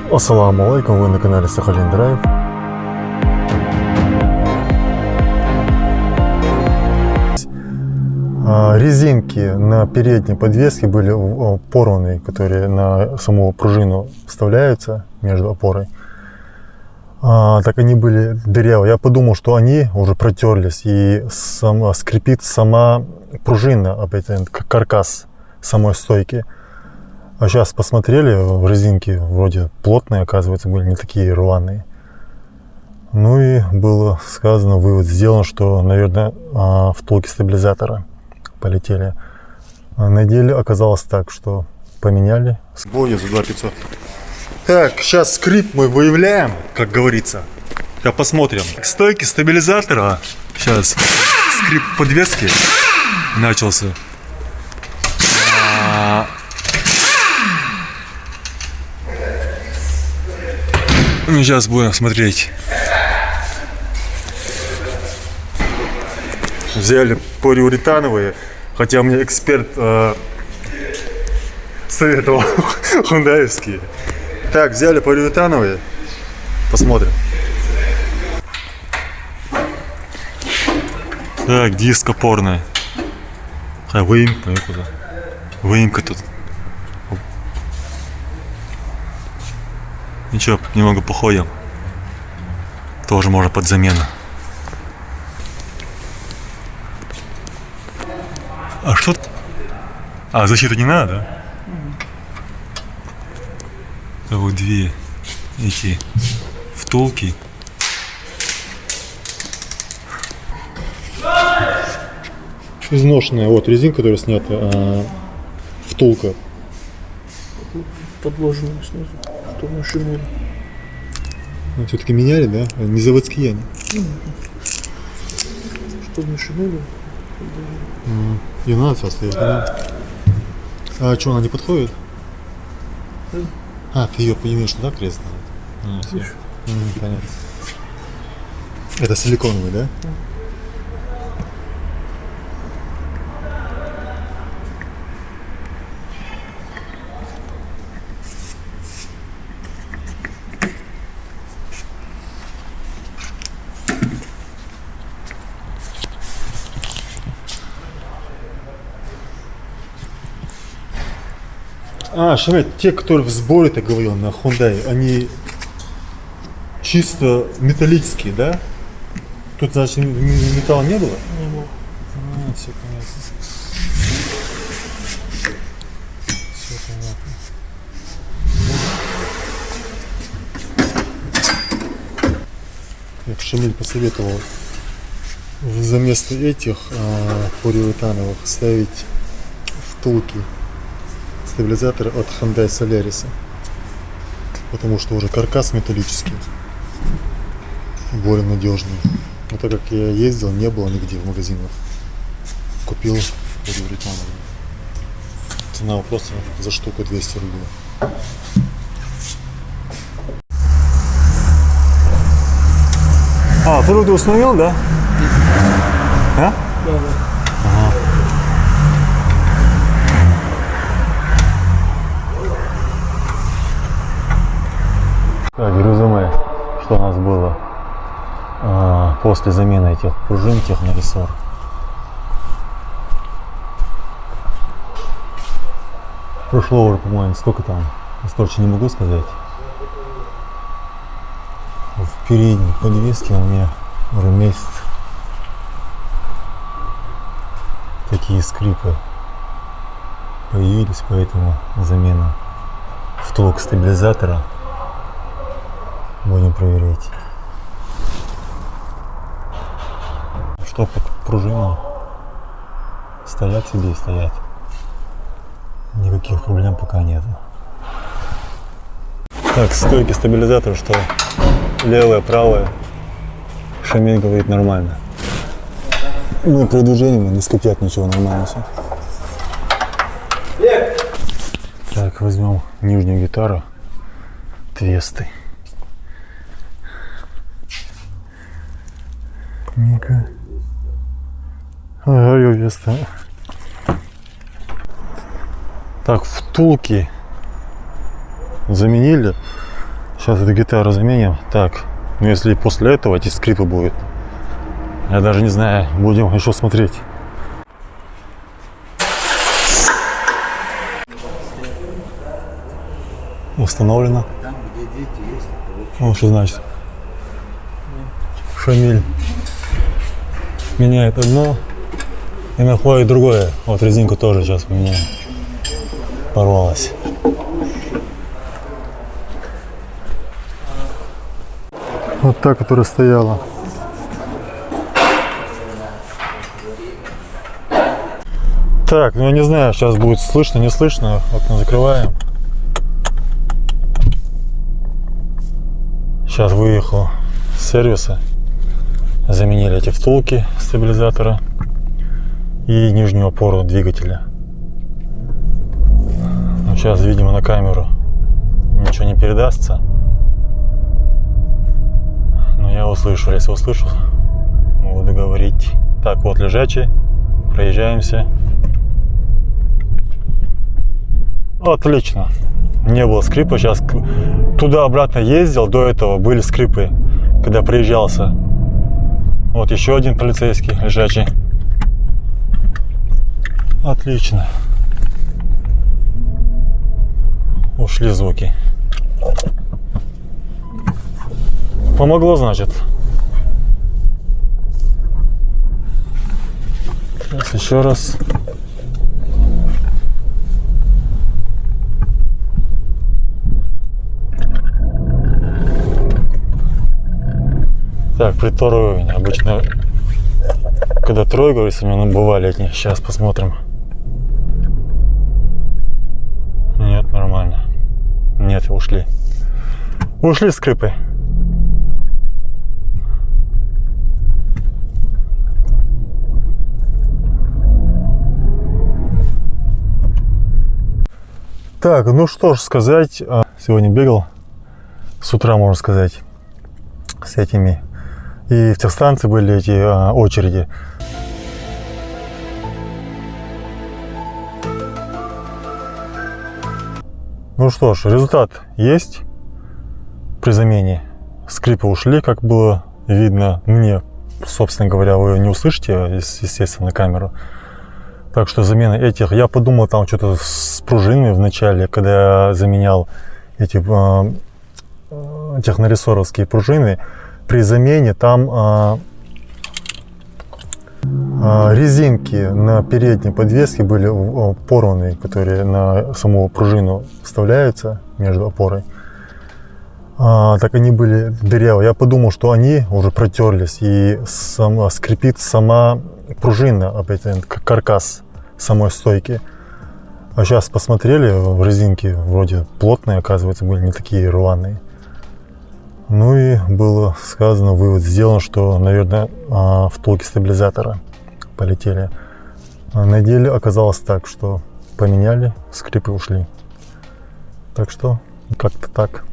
Ассаламу алейкум, вы на канале Сахалин Драйв. Резинки на передней подвеске были порваны, которые на саму пружину вставляются между опорой. Так они были дырявые. Я подумал, что они уже протерлись и скрипит сама пружина, каркас самой стойки. А сейчас посмотрели, резинки вроде плотные, оказывается, были не такие рваные. Ну и было сказано, вывод сделан, что, наверное, втулки стабилизатора полетели. А на деле оказалось так, что поменяли. Бою за 2500. Так, сейчас скрип мы выявляем, как говорится. Сейчас посмотрим. Стойки стабилизатора. Сейчас скрип подвески начался. Сейчас будем смотреть. Взяли полиуретановые, хотя мне эксперт советовал хундаевские. Так, взяли полиуретановые. Посмотрим. Так, диск опорный. Выемка куда? Выемка тут. Ничего, немного походим. Тоже можно под замену. А что? Защиту не надо, да? Вот две эти втулки. Изношенная, вот резинка, которая снята, втулка. Подложенная снизу, что машину. Все-таки меняли, да? Не заводские они. Что машину? И надо все оставить, да? А что, она не подходит? Да. Ты ее понимаешь, что так крест надо? Понятно. Это силиконовый, да? Да. Шамиль, те, которые в сборе, ты говорил, на Hyundai, они чисто металлические, да? Тут, значит, металла не было? Не было. Все понятно. Все понятно. Как Шамиль посоветовал за место этих полиуретановых ставить втулки стабилизатор от Hyundai Solaris, потому что уже каркас металлический, более надежный. Но так как я ездил, не было нигде в магазинах, купил полиуретановый. Цена просто за штуку 200 рублей. Ты руку установил, да? Да. Так, резюме, что у нас было после замены этих пружин технорессор. Прошло уже, по-моему, сколько там, точно не могу сказать. В передней подвеске у меня уже месяц такие скрипы появились, поэтому замена втулок стабилизатора будем проверять. Что под пружинам стоят себе и стоят. Никаких проблем пока нет. Так, стойки стабилизатора, что левая, правая. Шамиль говорит нормально. Ну, при движении не скрипят ничего, нормально все. Так, возьмем нижнюю гитару. Твесты. Ну-ка. Веста. Так, втулки заменили. Сейчас эту гитару заменим. Так, ну если после этого эти скрипы будут, я даже не знаю, будем еще смотреть. Установлено. Там, где дети есть, это Ну, что значит? Шамиль меняет одно и находит другое. Вот резинку тоже сейчас поменяем. Порвалась. Вот та, которая стояла. Так, ну я не знаю, сейчас будет слышно, не слышно. Окно закрываем. Сейчас выехал с сервиса. Заменили эти втулки стабилизатора и нижнюю опору двигателя. Ну, сейчас, видимо, на камеру ничего не передастся. Но я услышу, если услышу, буду говорить. Так, вот лежачий. Проезжаемся. Отлично. Не было скрипа. Сейчас туда-обратно ездил. До этого были скрипы, когда приезжался. Вот еще один полицейский лежачий. Отлично. Ушли звуки. Помогло, значит. Сейчас еще раз. Так, притор уровень. Обычно, когда тройка, у меня бывали эти. Сейчас посмотрим. Нет, нормально. Нет, ушли. Ушли скрипы. Так, ну что ж сказать. Сегодня бегал с утра, можно сказать, с этими. И в техстанции были эти очереди. Ну что ж, результат есть при замене. Скрипы ушли, как было видно мне. Собственно говоря, вы не услышите, естественно, на камеру. Так что замена этих... Я подумал, там что-то с пружинами в начале, когда я заменял эти техноресоровские пружины. При замене там резинки на передней подвеске были порванные, которые на саму пружину вставляются между опорой. Так они были дырявые. Я подумал, что они уже протерлись и скрипит сама пружина, опять каркас самой стойки. А сейчас посмотрели, в резинки вроде плотные, оказывается, были не такие рваные. Ну и было сказано, вывод сделан, что, наверное, втулки стабилизатора полетели. А на деле оказалось так, что поменяли, скрипы ушли. Так что как-то так.